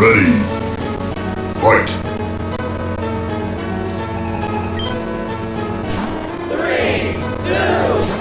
Ready. Fight. Three, two,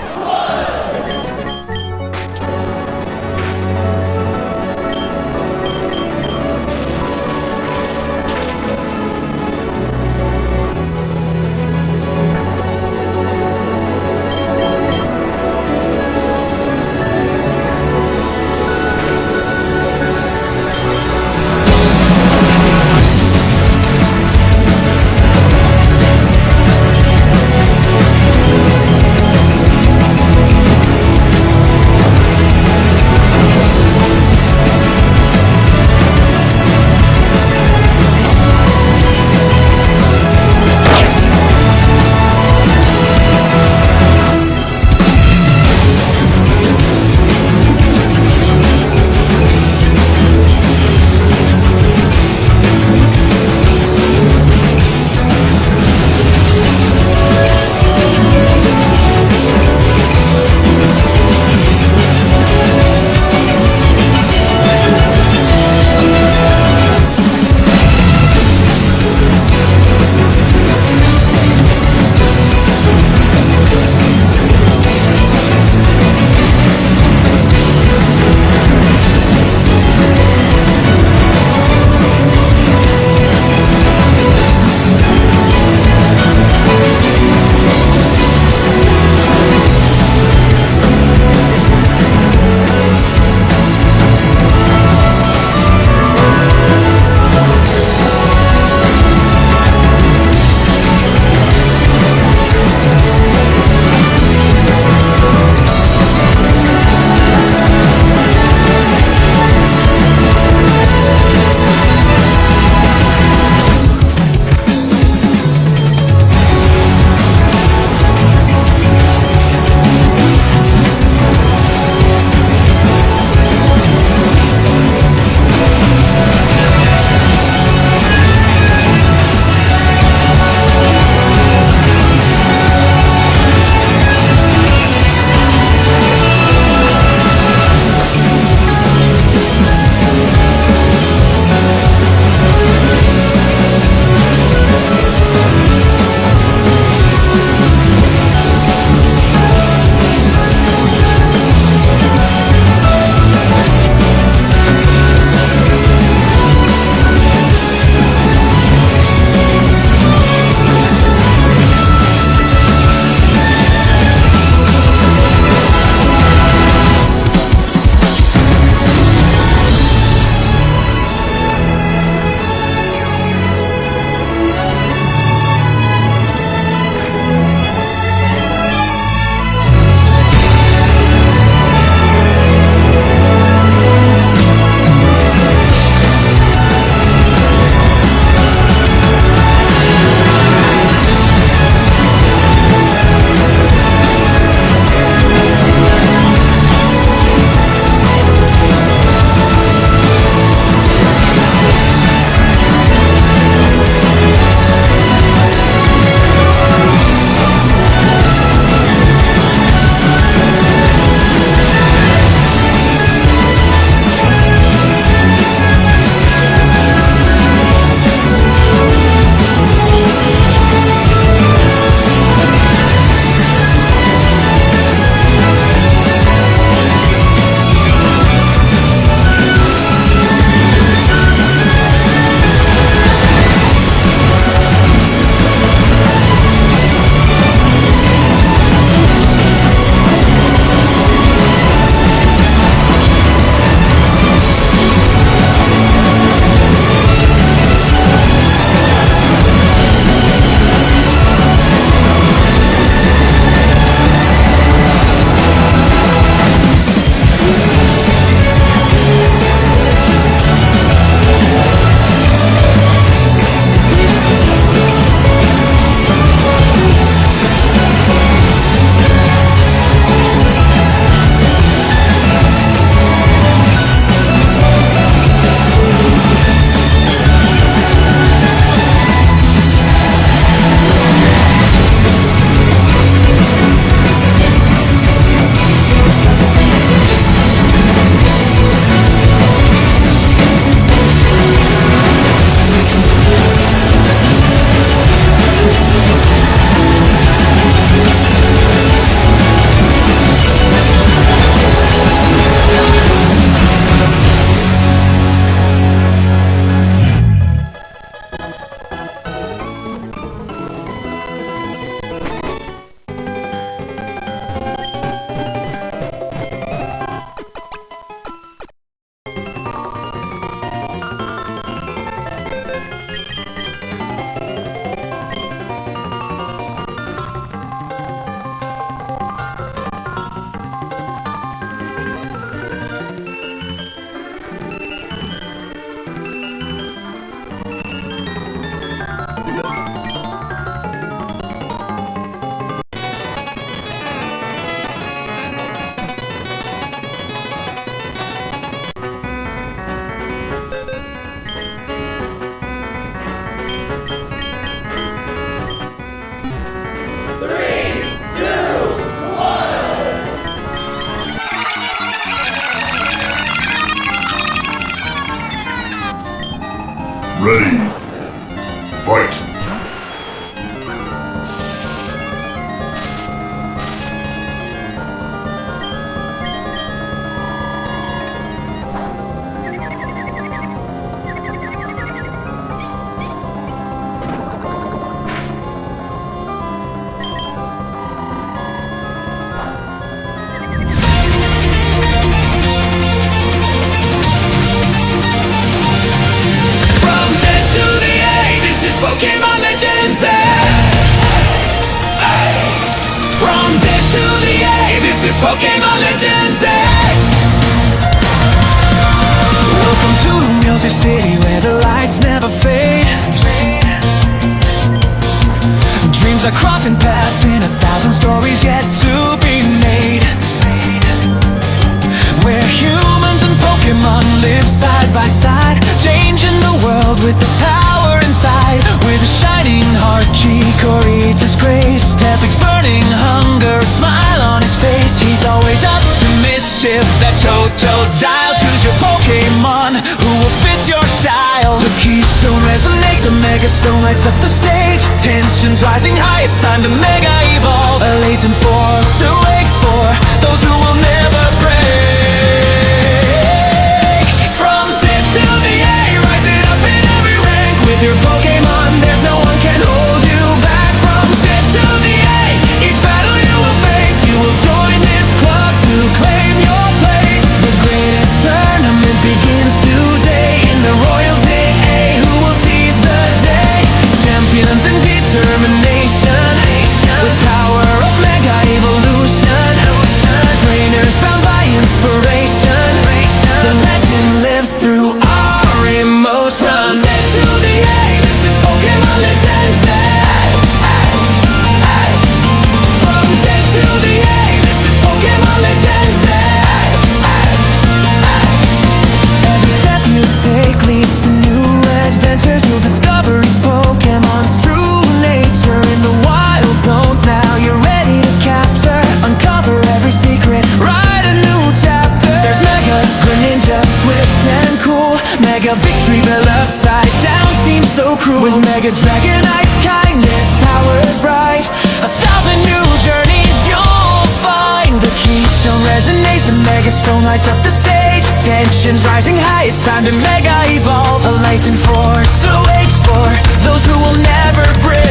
this is Pokemon Legends A. Welcome to Music City, where the lights never fade. Dreams are crossing paths in 1,000 stories yet to be made, where humans and Pokemon live side by side, changing the world with the power inside. With a shining heart, Chikorita's grace, Tepig's burning hunger, a smile on his face. He's always up to mischief, that Totodile. Choose your Pokemon, who will fit your style. The keystone resonates, the Megastone lights up the stage. Tensions rising high, it's time to Mega Evolve. A latent force awakes for those who will never break. From Z to the A, rise it up in every rank. With your Pokemon, there's no one can hold you back. From Z to the A, each battle you will face, you will join this club to claim your place. The greatest tournament begins today in the Royal ZA. Who will seize the day? Champions and determination, with power of Mega Evolution. Trainers bound by inspiration, the legend lives through our emotions. Z to the A, this is Pokemon Legends A. From Z to the A, this is Pokemon Legends A. Every step you take leads to new adventures. You'll discover each Pokemon's true nature in the wild zones. Now you're ready to capture, uncover every secret, write a new chapter. There's Mega Greninja, swift and cool. Mega Victreebel upside down seems so cruel. With Mega Dragonite's kindness, power is bright. 1,000 new journeys you'll find. The keystone resonates, the Megastone lights up the stage. Tensions rising high, it's time to Mega Evolve. A latent force awakes for those who will never break.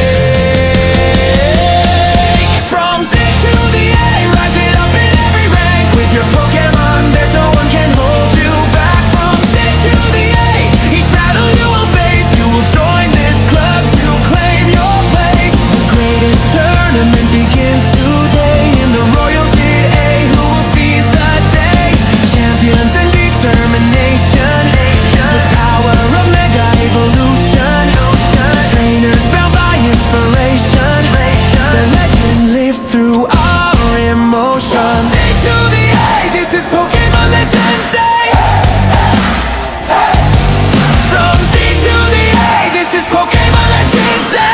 From Z to the A, rise it up in every rank. With your Pokemon, there's no one can hold you back. From Z to the A, each battle you will face, you will join this club to claim your place. The greatest tournament begins today in the Royal ZA. Who will seize the day? Champions and determination, with power of Mega Evolution. Trainers bound by inspiration, the legend lives through our emotions. Z to the A, this is Pokemon Legends A. From Z to the A, this is Pokemon Legends A.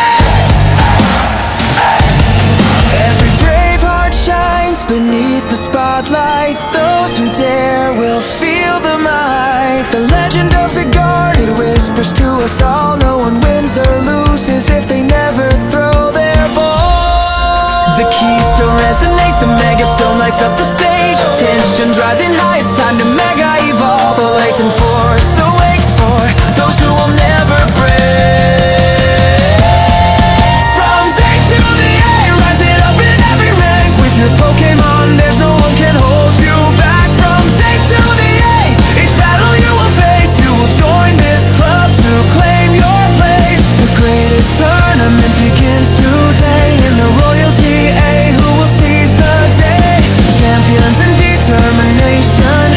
Every brave heart shines beneath the spotlight. Those who dare will feel the might. The legend of Zygarde, it whispers to us all. No one wins or loses if they never throw their ball. The keystone resonates, the Megastone lights up the stage. Tensions rising high, it's time to Mega Evolve. The latent force awakes for those who will never break. From Z to the A, rise it up in every rank. With your Pokemon, there's no one can hold you back. From Z to the A, each battle you will face, you will join this club to claim your place. The greatest tournament begins today in the Royal ZA. Who will seize the day? Champions and determination,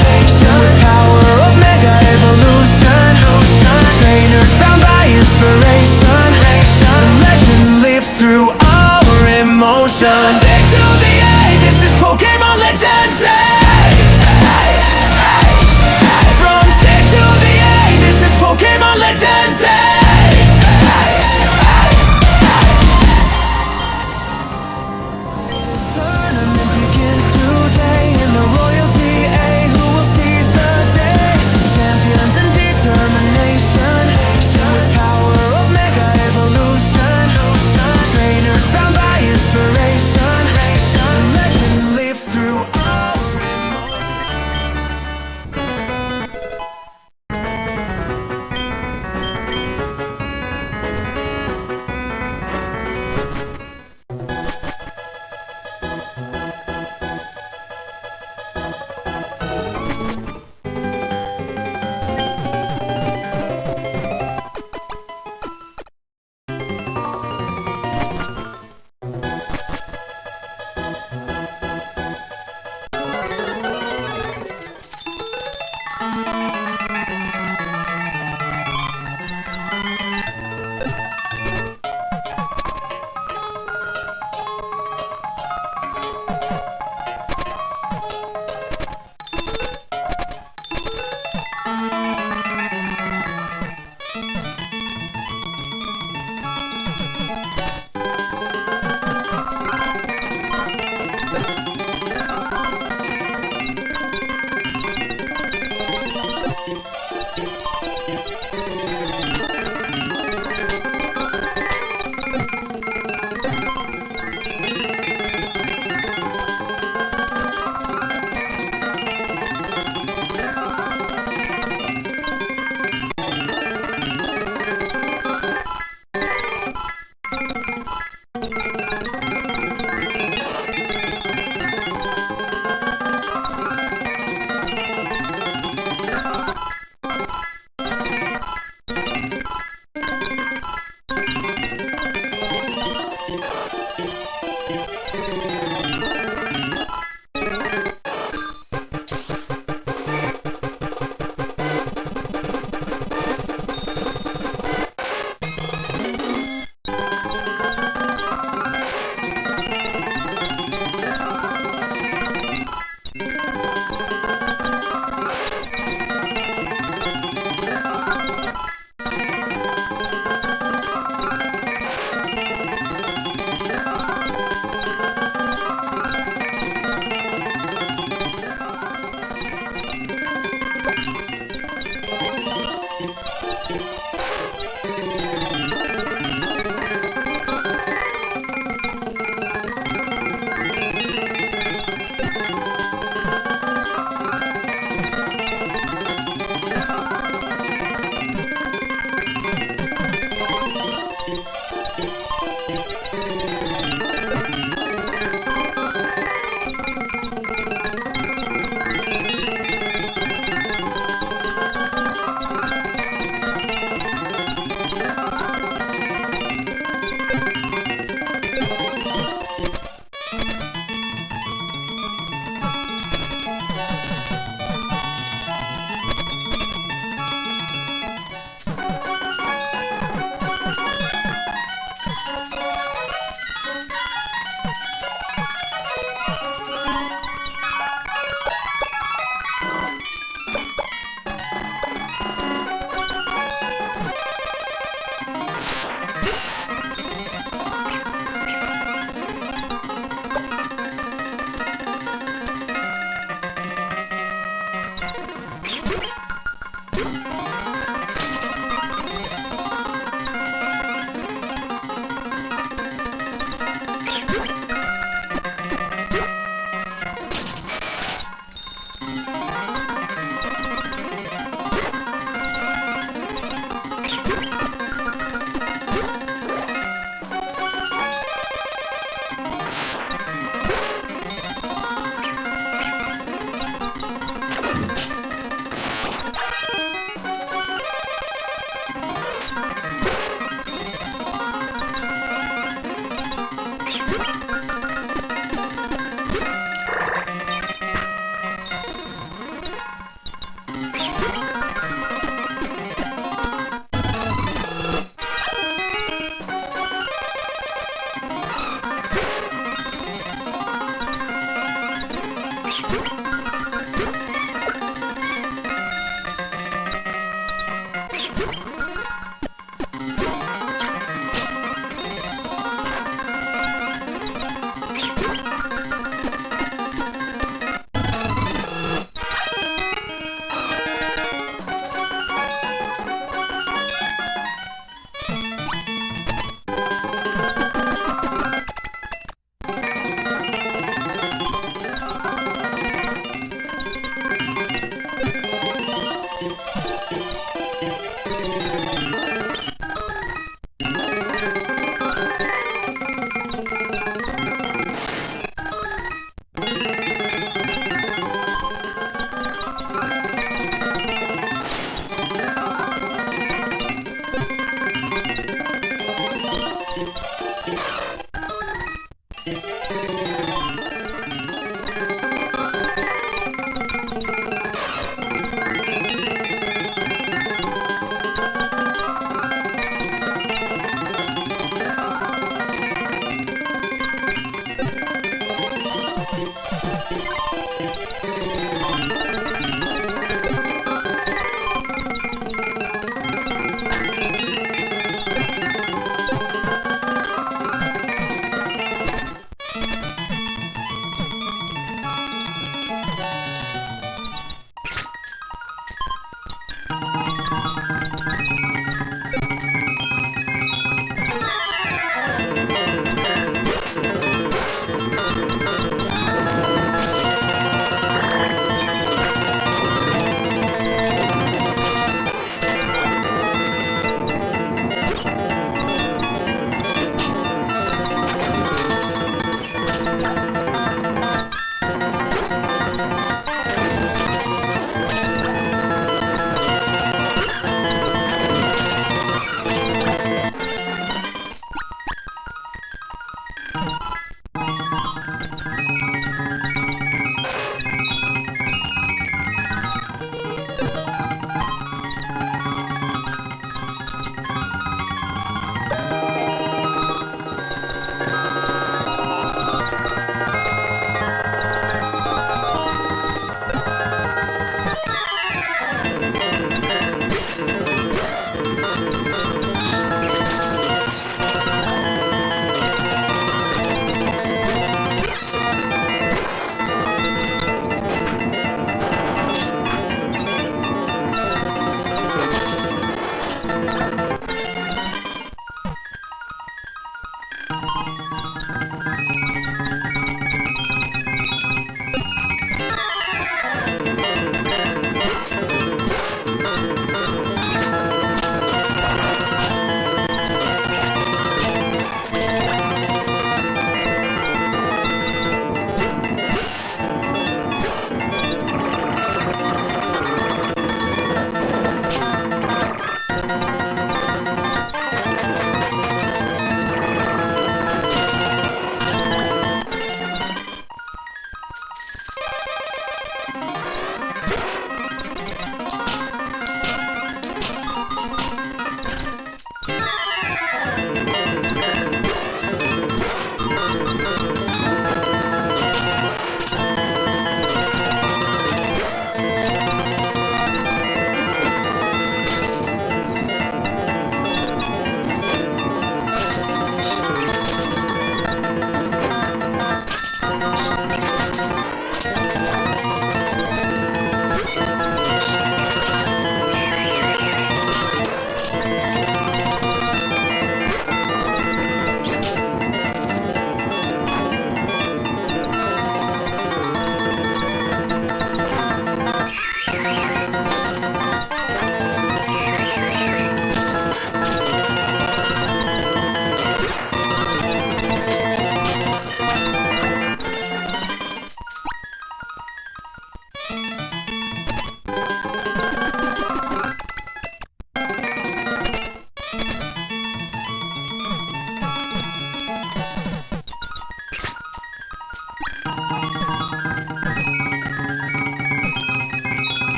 Fight!